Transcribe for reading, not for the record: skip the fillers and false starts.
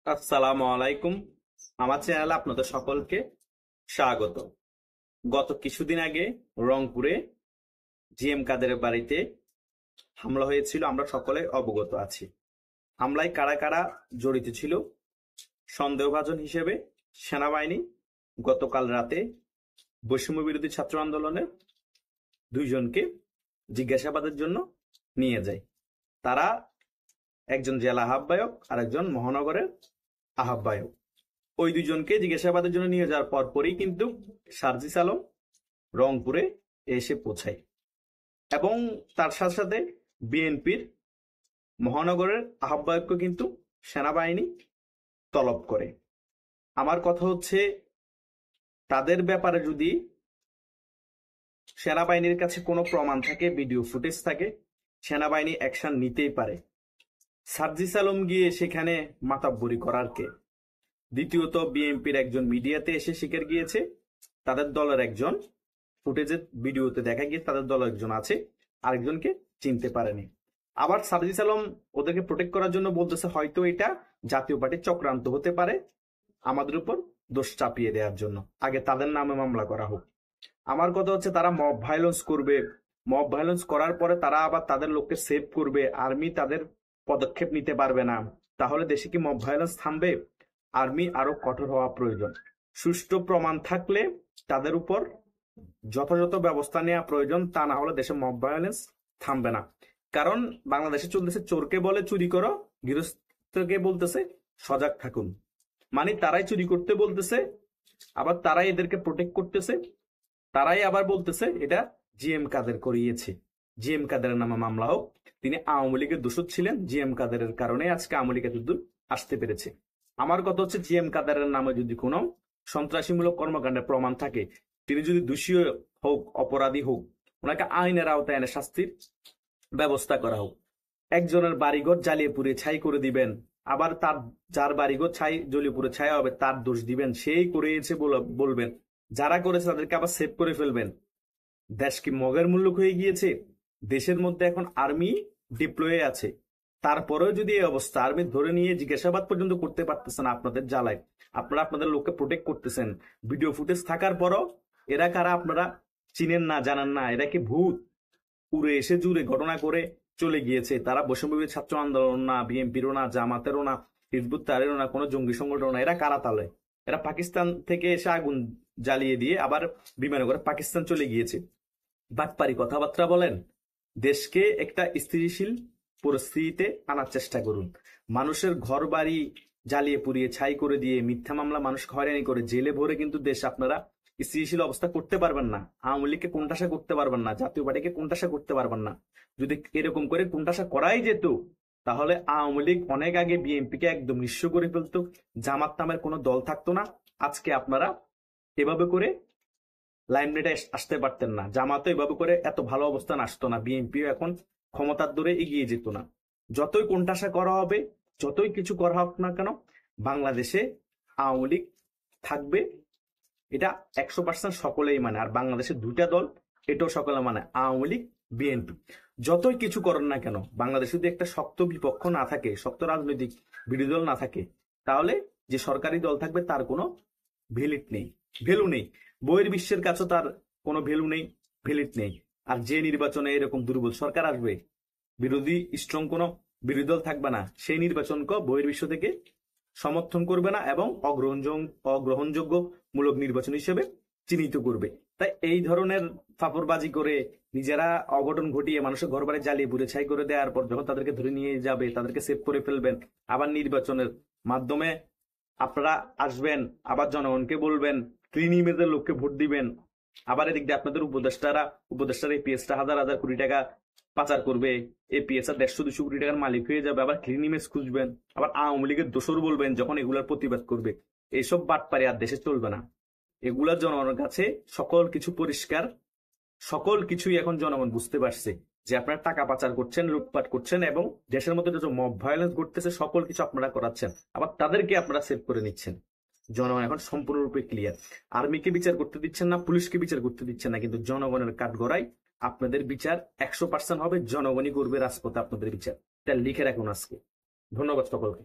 আসসালামু আলাইকুম। আমার চ্যানেলে আপনাদের সকলকে স্বাগত। গত কিছুদিন আগে রংপুরে জিএম কাদেরের বাড়িতে হামলা হয়েছিল, আমরা সকলে অবগত আছি। হামলায় কারা কারা জড়িত ছিল সন্দেহভাজন হিসেবে সেনাবাহিনী গতকাল রাতে বৈষম্য বিরোধী ছাত্র আন্দোলনের দুইজনকে জিজ্ঞাসাবাদের জন্য নিয়ে যায়। তারা একজন জেলা আহ্বায়ক আর একজন মহানগরের আহ্বায়ক। ওই দুজনকে জিজ্ঞাসাবাদের জন্য নিয়ে যাওয়ার পরপরই কিন্তু সার্জিস আলম রংপুরে এসে পৌঁছায় এবং তার সাথে সাথে বিএনপির মহানগরের আহ্বায়ককে কিন্তু সেনাবাহিনী তলব করে। আমার কথা হচ্ছে, তাদের ব্যাপারে যদি সেনাবাহিনীর কাছে কোনো প্রমাণ থাকে, ভিডিও ফুটেজ থাকে, সেনাবাহিনী অ্যাকশন নিতেই পারে। সার্জিস আলম গিয়ে সেখানে মাতাব্বরি করার কে? দ্বিতীয়ত, বিএনপির একজন মিডিয়াতে এসে স্বীকার গিয়েছে তাদের দলের একজন, ফুটেজের ভিডিওতে দেখা গিয়ে তাদের দলের একজন আছে, আরেকজনকে চিনতে পারেনি। আবার সার্জিস আলম ওদেরকে প্রোটেক্ট করার জন্য বলতেছে হয়তো এটা জাতীয় পার্টির চক্রান্ত হতে পারে, আমাদের উপর দোষ চাপিয়ে দেওয়ার জন্য, আগে তাদের নামে মামলা করা হোক। আমার কথা হচ্ছে, তারা মব ভায়োলেন্স করবে, মব ভায়োলেন্স করার পরে তারা আবার তাদের লোককে সেভ করবে, আর্মি তাদের পদক্ষেপ নিতে পারবে না, তাহলে দেশে কি মব ভায়োলেন্স থামবে? আর্মি আরো কঠোর হওয়া প্রয়োজন। সুষ্ঠু প্রমাণ থাকলে তাদের উপর যথাযথ ব্যবস্থা নেওয়া প্রয়োজন, তা না হলে দেশে মব ভায়োলেন্স থামবে না। কারণ বাংলাদেশে চলতেছে চোরকে বলে চুরি করো, গৃহস্থকে বলতেছে সজাগ থাকুন। মানে তারাই চুরি করতে বলতেছে, আবার তারাই এদেরকে প্রোটেক্ট করতেছে, তারাই আবার বলতেছে এটা জিএম কাদের করিয়েছে। জিএম কাদেরের নামে মামলা হোক, তিনি আওয়ামী লীগের দোষর ছিলেন, জিএম কাদেরের কারণে আজকে আওয়ামী লীগ এতদূর আসতে পেরেছে। আমার কথা হচ্ছে, জিএম কাদেরের নামে যদি কোনো সন্ত্রাসীমূলক কর্মকাণ্ডের প্রমাণ থাকে, তিনি যদি দোষী হোক, অপরাধী হোক, ওনাকে আইনের আওতায় এনে শাস্তির ব্যবস্থা করা হোক। একজনের বাড়িঘর জ্বালিয়ে পুড়ে ছাই করে দিবেন, আবার তার যার বাড়িঘর ছাই জ্বলিয়ে পুড়ে ছাই হবে তার দোষ দিবেন, সেই করেছে বলবেন, যারা করেছে তাদেরকে আবার সেভ করে ফেলবেন। দেশ কি মগের মুল্লুক হয়ে গিয়েছে? দেশের মধ্যে এখন আর্মি ডিপ্লয়ে আছে, তারপরেও যদি এই অবস্থা, আর্মি ধরে নিয়ে জিজ্ঞাসাবাদ পর্যন্ত করতে পারতেছেন আপনাদের জ্বালায়, আপনারা আপনাদের লোককে প্রোটেক্ট করতেছেন, ভিডিও ফুটেজ থাকার পরও এরা কারা আপনারা চিনেন না, জানেন না? এরা কি ভূত? উড়ে এসে জুড়ে ঘটনা করে চলে গিয়েছে। তারা বৈষম্যবিরোধী ছাত্র আন্দোলন না, বিএনপিরও না, জামাতেরও না, হিজবুত তাহরিরও না, কোনো জঙ্গি সংগঠন না। এরা কারা তালে? এরা পাকিস্তান থেকে এসে আগুন জ্বালিয়ে দিয়ে আবার বিমানে করে পাকিস্তান চলে গিয়েছে। বাটপারি কথাবার্তা বলেন। দেশকে একটা স্থিতিশীল পরিস্থিতিতে আনার চেষ্টা করুন। মানুষের ঘর বাড়ি জ্বালিয়ে পুড়িয়ে ছাই করে দিয়ে মিথ্যা মামলা মানুষকে হয়রানি করে জেলে ভরে কিন্তু দেশ আপনারা স্থিতিশীল অবস্থা করতে পারবেন না। আওয়ামী লীগকে কোণঠাসা করতে পারবেন না, জাতীয় পার্টিকে কোণঠাসা করতে পারবেন না। যদি এরকম করে কোণঠাসা করাই যেত, তাহলে আওয়ামী লীগ অনেক আগে বিএনপিকে একদম নিঃস্ব করে ফেলতো, জামাত নামের কোনো দল থাকতো না। আজকে আপনারা এভাবে করে লাইমলাইটে আসতে পারতেন না, জামাতও এভাবে করে এত ভালো অবস্থান আসতো না, বিএনপিও এখন ক্ষমতার দূরে এগিয়ে যেত না। যতই কোণঠাসা করা হবে, যতই কিছু করা হোক না কেন, বাংলাদেশে আওয়ামী লীগ থাকবে, এটা 100% সকলেই মানে। আর বাংলাদেশে দুইটা দল, এটাও সকলে মানে, আওয়ামী লীগ, বিএনপি। যতই কিছু করেন না কেন, বাংলাদেশে যদি একটা শক্ত বিপক্ষ না থাকে, শক্ত রাজনৈতিক বিরোধী দল না থাকে, তাহলে যে সরকারি দল থাকবে তার কোনো ভ্যালিড নেই, ভ্যালু নেই। বইয়ের বিশ্বের কাছে তার কোনো ভ্যালু নেই, ভ্যালিড নেই। আর যে নির্বাচনে এরকম দুর্বল সরকার আসবে, বিরোধী স্ট্রং কোনো বিরোধী দল থাকবে না, সেই নির্বাচনকে বইয়ের বিশ্ব থেকে সমর্থন করবে না এবং অগ্রহণযোগ্য মূলক নির্বাচন হিসেবে চিহ্নিত করবে। তাই এই ধরনের ফাপড়বাজি করে নিজেরা অঘটন ঘটিয়ে মানুষের ঘর বাড়ি জ্বালিয়ে পুড়ে ছাই করে দেওয়ার পর যখন তাদেরকে ধরে নিয়ে যাবে, তাদেরকে সেভ করে ফেলবেন, আবার নির্বাচনের মাধ্যমে আপনারা আসবেন, আবার জনগণকে বলবেন ক্লিন ইমেজের লোককে ভোট দিবেন, আবার এদিক দিয়ে আপনাদের উপদেষ্টারা এপিএসটা হাজার হাজার কোটি টাকা পাচার করবে, এপিএস আর 150-200 কোটি টাকার মালিক হয়ে যাবে, আবার ক্লিন ইমেজ খুঁজবেন, আবার আওয়ামী লীগের দোসর বলবেন যখন এগুলার প্রতিবাদ করবে। এইসব বাটপারি আর দেশে চলবে না। এগুলা জনগণের কাছে সকল কিছু পরিষ্কার, সকল কিছুই এখন জনগণ বুঝতে পারছে যে আপনারা টাকা পাচার করছেন, লুটপাট করছেন এবং দেশের মধ্যে যে মব ভায়োলেন্স ঘটতেছে সকল কিছু আপনারা করাচ্ছেন, আবার তাদেরকে আপনারা সেভ করে নিচ্ছেন। জনগণ এখন সম্পূর্ণরূপে ক্লিয়ার। আর্মিকে বিচার করতে দিচ্ছেন না, পুলিশকে বিচার করতে দিচ্ছেন না, কিন্তু জনগণের কাঠগড়ায় আপনাদের বিচার 100% হবে। জনগণই করবে রাজপথে আপনাদের বিচার। এটা লিখে রাখুন আজকে। ধন্যবাদ সকলকে।